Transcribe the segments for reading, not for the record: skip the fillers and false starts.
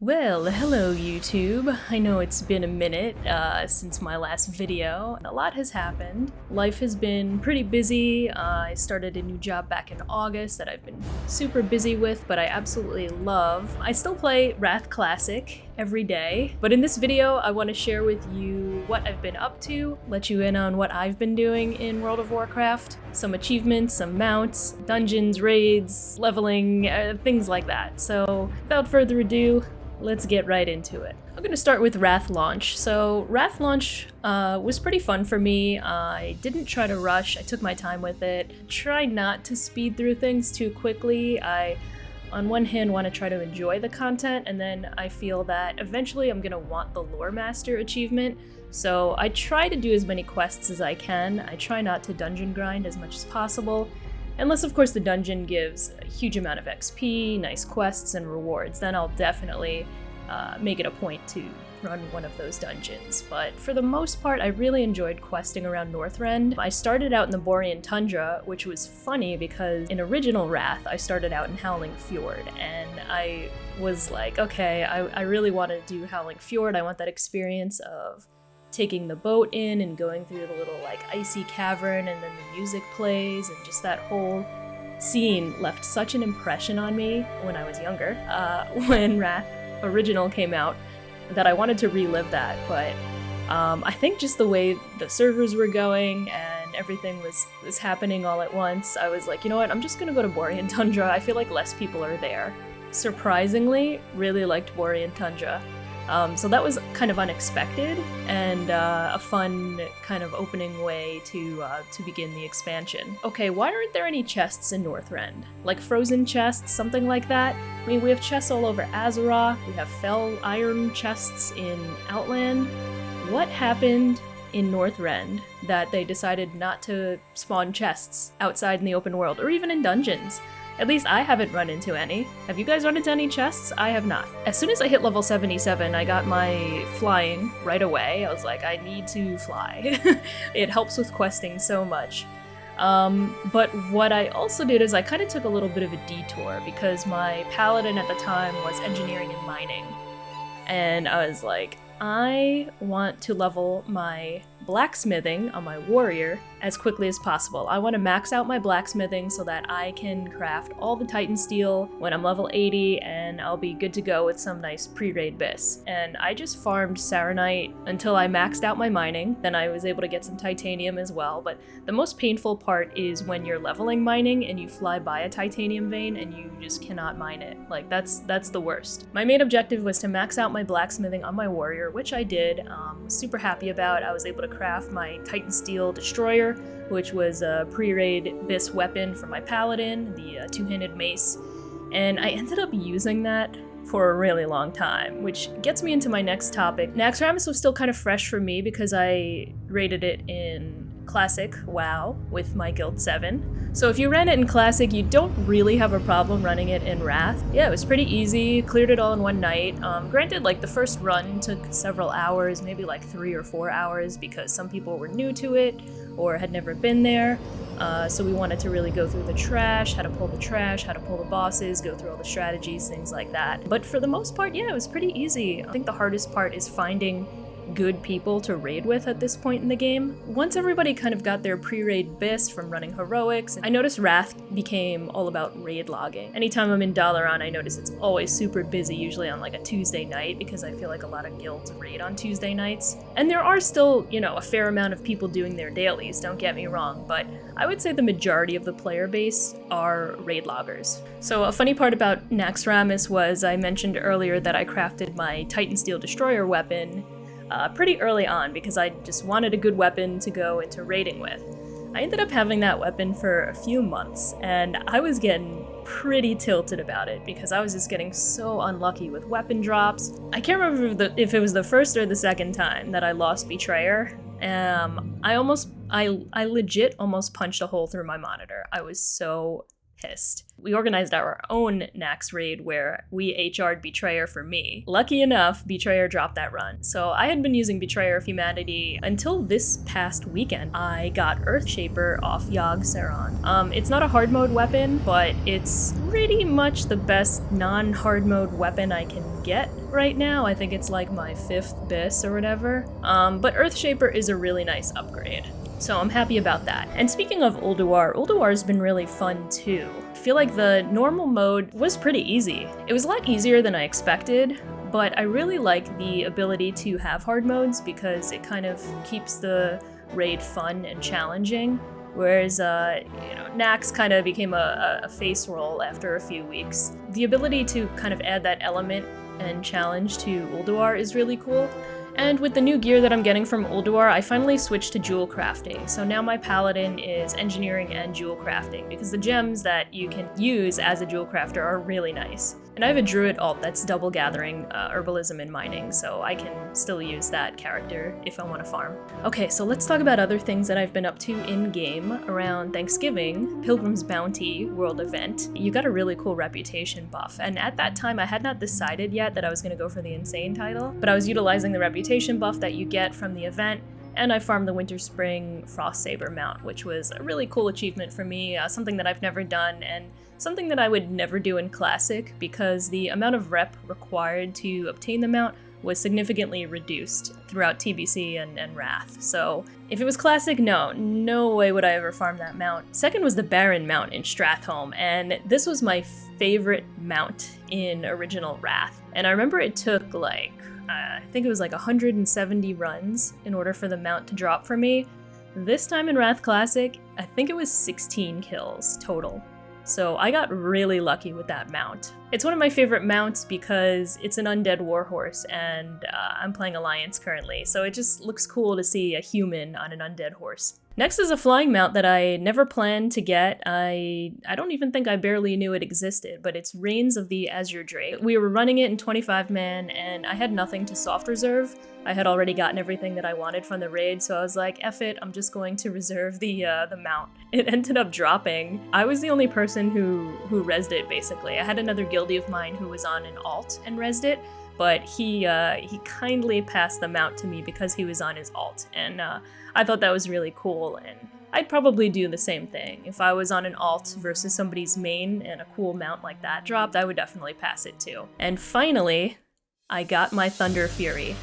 Well, hello YouTube. I know it's been a minute since my last video. A lot has happened. Life has been pretty busy. I started a new job back in August that I've been super busy with, but I absolutely love. I still play Wrath Classic every day, but in this video I want to share with you what I've been up to, let you in on what I've been doing in World of Warcraft, some achievements, some mounts, dungeons, raids, leveling, things like that. So without further ado, let's get right into it. I'm gonna start with Wrath Launch. So Wrath Launch was pretty fun for me. I didn't try to rush, I took my time with it. Try not to speed through things too quickly. I, on one hand, want to try to enjoy the content, and then I feel that eventually I'm gonna want the Lore Master achievement. So I try to do as many quests as I can. I try not to dungeon grind as much as possible. Unless, of course, the dungeon gives a huge amount of XP, nice quests, and rewards, then I'll definitely make it a point to run one of those dungeons. But for the most part, I really enjoyed questing around Northrend. I started out in the Borean Tundra, which was funny because in original Wrath, I started out in Howling Fjord, and I was like, okay, I really want to do Howling Fjord. I want that experience of taking the boat in and going through the little like icy cavern, and then the music plays, and just that whole scene left such an impression on me when I was younger, when Wrath Original came out, that I wanted to relive that. But I think just the way the servers were going and everything was happening all at once, I was like, you know what, I'm just gonna go to Borean Tundra. I feel like less people are there. Surprisingly, really liked Borean Tundra. So that was kind of unexpected, and a fun kind of opening way to begin the expansion. Okay, why aren't there any chests in Northrend? Like frozen chests, something like that? I mean, we have chests all over Azeroth, we have Fel Iron chests in Outland. What happened in Northrend that they decided not to spawn chests outside in the open world, or even in dungeons? At least I haven't run into any. Have you guys run into any chests? I have not. As soon as I hit level 77, I got my flying right away. I was like, I need to fly. It helps with questing so much. But what I also did is I kind of took a little bit of a detour because my paladin at the time was engineering and mining. And I was like, I want to level my blacksmithing on my warrior as quickly as possible. I want to max out my blacksmithing so that I can craft all the Titan steel when I'm level 80, and I'll be good to go with some nice pre-raid bis. And I just farmed Saronite until I maxed out my mining. Then I was able to get some titanium as well. But the most painful part is when you're leveling mining and you fly by a titanium vein and you just cannot mine it. Like, that's the worst. My main objective was to max out my blacksmithing on my warrior, which I did. Was super happy about. I was able to craft my Titan Steel Destroyer, which was a pre-raid bis weapon for my paladin, the two-handed mace, and I ended up using that for a really long time, which gets me into my next topic. Naxxramas was still kind of fresh for me because I raided it in Classic WoW with my Guild 7. So if you ran it in Classic, you don't really have a problem running it in Wrath. Yeah, it was pretty easy, cleared it all in one night. Granted, like the first run took several hours, maybe like 3 or 4 hours, because some people were new to it or had never been there. So we wanted to really go through the trash, how to pull the trash, how to pull the bosses, go through all the strategies, things like that. But for the most part, yeah, it was pretty easy. I think the hardest part is finding good people to raid with at this point in the game. Once everybody kind of got their pre-raid bis from running heroics, I noticed Wrath became all about raid logging. Anytime I'm in Dalaran, I notice it's always super busy, usually on like a Tuesday night, because I feel like a lot of guilds raid on Tuesday nights. And there are still, you know, a fair amount of people doing their dailies, don't get me wrong, but I would say the majority of the player base are raid loggers. So a funny part about Naxxramas was I mentioned earlier that I crafted my Titan Steel Destroyer weapon pretty early on because I just wanted a good weapon to go into raiding with. I ended up having that weapon for a few months, and I was getting pretty tilted about it because I was just getting so unlucky with weapon drops. I can't remember if it was the first or the second time that I lost Betrayer. I legit almost punched a hole through my monitor. I was so pissed. We organized our own Nax raid where we HR'd Betrayer for me. Lucky enough, Betrayer dropped that run. So I had been using Betrayer of Humanity until this past weekend. I got Earthshaper off Yogg Saron. It's not a hard mode weapon, but it's pretty much the best non-hard mode weapon I can get right now. I think it's like my 5th BIS or whatever. But Earthshaper is a really nice upgrade. So I'm happy about that. And speaking of Ulduar, Ulduar's been really fun too. I feel like the normal mode was pretty easy. It was a lot easier than I expected, but I really like the ability to have hard modes because it kind of keeps the raid fun and challenging. Whereas, Nax kind of became a face roll after a few weeks. The ability to kind of add that element and challenge to Ulduar is really cool. And with the new gear that I'm getting from Ulduar, I finally switched to jewel crafting. So now my paladin is engineering and jewel crafting because the gems that you can use as a jewel crafter are really nice. And I have a druid alt that's double gathering herbalism and mining, so I can still use that character if I want to farm. Okay, so let's talk about other things that I've been up to in-game. Around Thanksgiving, Pilgrim's Bounty World Event, you got a really cool reputation buff. And at that time, I had not decided yet that I was going to go for the Insane title, but I was utilizing the reputation buff that you get from the event, and I farmed the Winter Spring Frost Saber mount, which was a really cool achievement for me, something that I've never done, and something that I would never do in Classic because the amount of rep required to obtain the mount was significantly reduced throughout TBC and Wrath. So if it was Classic, no way would I ever farm that mount. Second was the Baron mount in Stratholme, and this was my favorite mount in original Wrath. And I remember it took like, I think it was like 170 runs in order for the mount to drop for me. This time in Wrath Classic, I think it was 16 kills total. So I got really lucky with that mount. It's one of my favorite mounts because it's an undead warhorse, and I'm playing Alliance currently, so it just looks cool to see a human on an undead horse. Next is a flying mount that I never planned to get. I don't even think I barely knew it existed, but it's Reigns of the Azure Drake. We were running it in 25-man, and I had nothing to soft reserve. I had already gotten everything that I wanted from the raid, so I was like, F it, I'm just going to reserve the mount. It ended up dropping. I was the only person who rezzed it, basically. I had another guildie of mine who was on an alt and rezzed it, but he kindly passed the mount to me because he was on his alt, and I thought that was really cool, and I'd probably do the same thing. If I was on an alt versus somebody's main and a cool mount like that dropped, I would definitely pass it too. And finally, I got my Thunderfury.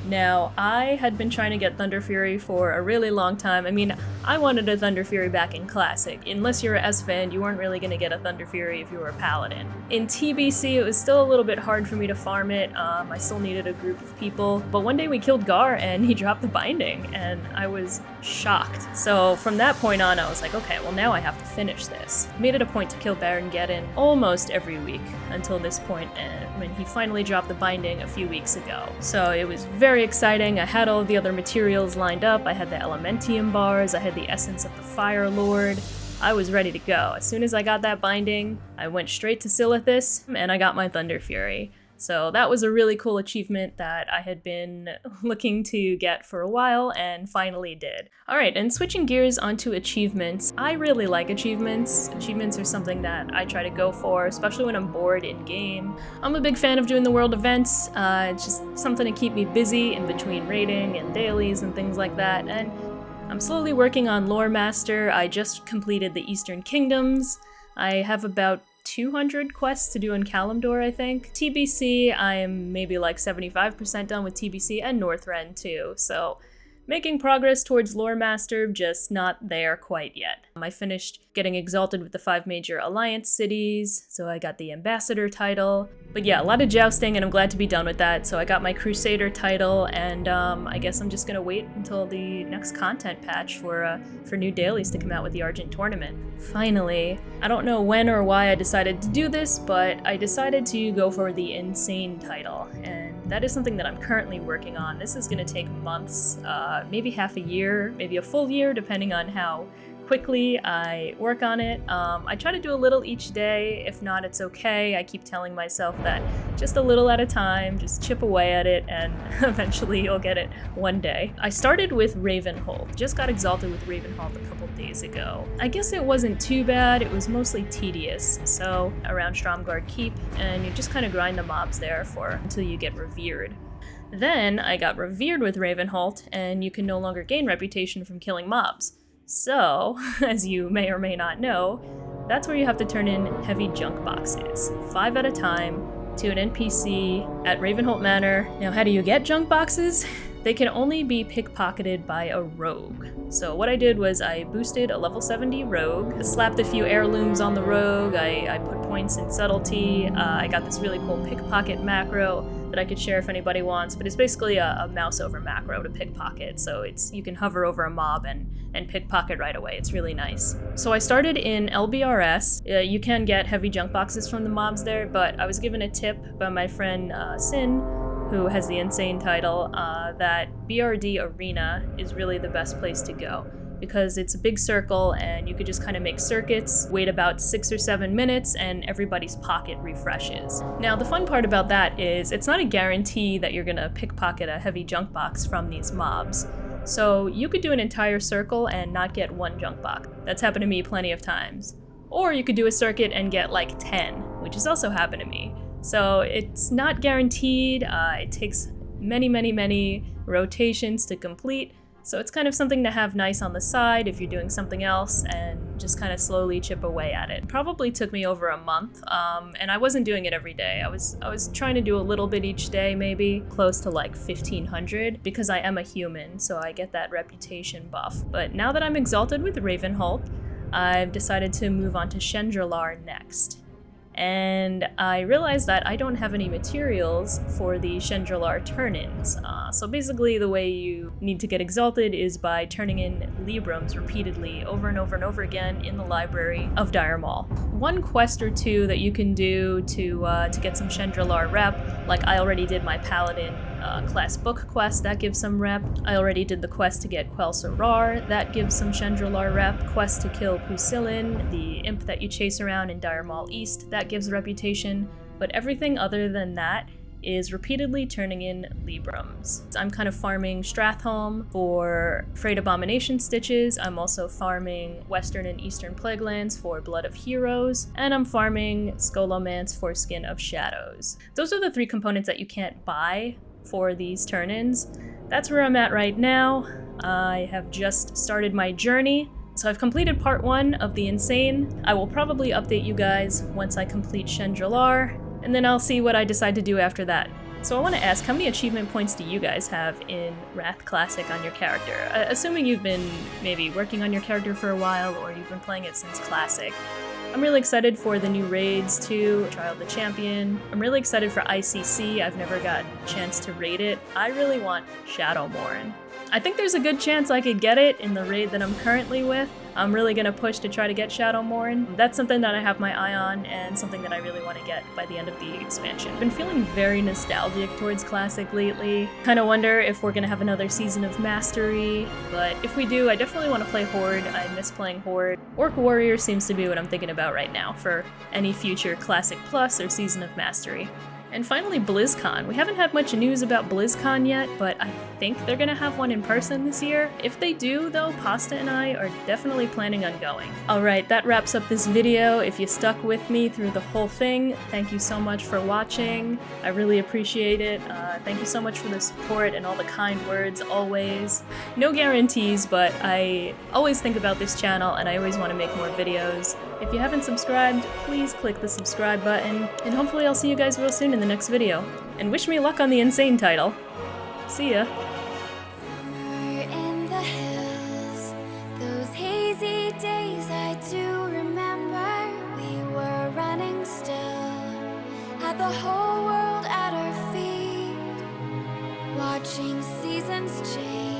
Now, I had been trying to get Thunderfury for a really long time. I mean, I wanted a Thunderfury back in Classic. Unless you're a S-fan, you weren't really going to get a Thunderfury if you were a Paladin. In TBC, it was still a little bit hard for me to farm it. I still needed a group of people. But one day we killed Gar and he dropped the binding, and I was shocked. So from that point on, I was like, okay, well now I have to finish this. I made it a point to kill Baron Geddon almost every week until this point, when he finally dropped the binding a few weeks ago. So it was very exciting. I had all of the other materials lined up. I had the Elementium bars, I had the Essence of the Fire Lord. I was ready to go. As soon as I got that binding, I went straight to Silithus, and I got my Thunderfury. So that was a really cool achievement that I had been looking to get for a while and finally did. Alright, and switching gears onto achievements. I really like achievements. Achievements are something that I try to go for, especially when I'm bored in game. I'm a big fan of doing the world events. It's just something to keep me busy in between raiding and dailies and things like that. And I'm slowly working on Lore Master. I just completed the Eastern Kingdoms. I have about 200 quests to do in Kalimdor, I think. TBC, I am maybe like 75% done with TBC and Northrend too, so making progress towards Lore Master, just not there quite yet. I finished getting exalted with the 5 major alliance cities, so I got the ambassador title. But yeah, a lot of jousting, and I'm glad to be done with that. So I got my crusader title, and I guess I'm just gonna wait until the next content patch for new dailies to come out with the Argent tournament. Finally, I don't know when or why I decided to do this, but I decided to go for the insane title, and that is something that I'm currently working on. This is gonna take months, maybe half a year, maybe a full year, depending on how quickly, I work on it. I try to do a little each day. If not, it's okay. I keep telling myself that just a little at a time, just chip away at it, and eventually you'll get it one day. I started with Ravenhold. Just got exalted with Ravenhold a couple days ago. I guess it wasn't too bad. It was mostly tedious. So around Stromgarde Keep, and you just kind of grind the mobs there until you get revered. Then I got revered with Ravenhold, and you can no longer gain reputation from killing mobs. So, as you may or may not know, that's where you have to turn in heavy junk boxes, 5 at a time, to an NPC at Ravenhold Manor. Now, how do you get junk boxes? They can only be pickpocketed by a rogue. So what I did was I boosted a level 70 rogue, slapped a few heirlooms on the rogue, I put points in subtlety, I got this really cool pickpocket macro that I could share if anybody wants, but it's basically a mouse over macro to pickpocket, so you can hover over a mob and pickpocket right away. It's really nice. So I started in LBRS. You can get heavy junk boxes from the mobs there, but I was given a tip by my friend Sin, who has the insane title, that BRD Arena is really the best place to go, because it's a big circle and you could just kind of make circuits, wait about 6 or 7 minutes, and everybody's pocket refreshes. Now, the fun part about that is it's not a guarantee that you're gonna pickpocket a heavy junk box from these mobs. So you could do an entire circle and not get one junk box. That's happened to me plenty of times. Or you could do a circuit and get like 10, which has also happened to me. So it's not guaranteed. It takes many rotations to complete. So it's kind of something to have nice on the side if you're doing something else and just kind of slowly chip away at it. Probably took me over a month, and I wasn't doing it every day. I was trying to do a little bit each day, maybe close to like 1500, because I am a human, so I get that reputation buff. But now that I'm exalted with Ravenhold, I've decided to move on to Chendralar next. And I realized that I don't have any materials for the Chendralar turn-ins. So basically the way you need to get exalted is by turning in Librams repeatedly over and over and over again in the library of Dire Maul. One quest or two that you can do to get some Chendralar rep, like I already did my Paladin class book quest, that gives some rep. I already did the quest to get Quell Sarar, that gives some Chendralar rep. Quest to kill Pusillan, the imp that you chase around in Dire Maul East, that gives reputation. But everything other than that is repeatedly turning in Librams. I'm kind of farming Stratholme for Frayed Abomination Stitches. I'm also farming Western and Eastern Plaguelands for Blood of Heroes, and I'm farming Skolomance for Skin of Shadows. Those are the 3 components that you can't buy for these turn-ins. That's where I'm at right now. I have just started my journey. So I've completed part 1 of the Insane. I will probably update you guys once I complete Chendralar, and then I'll see what I decide to do after that. So I want to ask, how many achievement points do you guys have in Wrath Classic on your character? Assuming you've been maybe working on your character for a while, or you've been playing it since Classic. I'm really excited for the new raids too, Trial of the Champion. I'm really excited for ICC, I've never gotten a chance to raid it. I really want Shadowmourne. I think there's a good chance I could get it in the raid that I'm currently with. I'm really gonna push to try to get Shadowmourne. That's something that I have my eye on, and something that I really want to get by the end of the expansion. I've been feeling very nostalgic towards Classic lately. Kinda wonder if we're gonna have another season of Mastery, but if we do, I definitely want to play Horde. I miss playing Horde. Orc Warrior seems to be what I'm thinking about right now for any future Classic Plus or Season of Mastery. And finally, BlizzCon. We haven't had much news about BlizzCon yet, but I think they're gonna have one in person this year. If they do, though, Pasta and I are definitely planning on going. Alright, that wraps up this video. If you stuck with me through the whole thing, thank you so much for watching. I really appreciate it. Thank you so much for the support and all the kind words, always. No guarantees, but I always think about this channel and I always want to make more videos. If you haven't subscribed, please click the subscribe button, and hopefully I'll see you guys real soon in the next video. And wish me luck on the Insane title. See ya. Somewhere in the hills, those hazy days I do remember. We were running still, had the whole world at our feet, watching seasons change.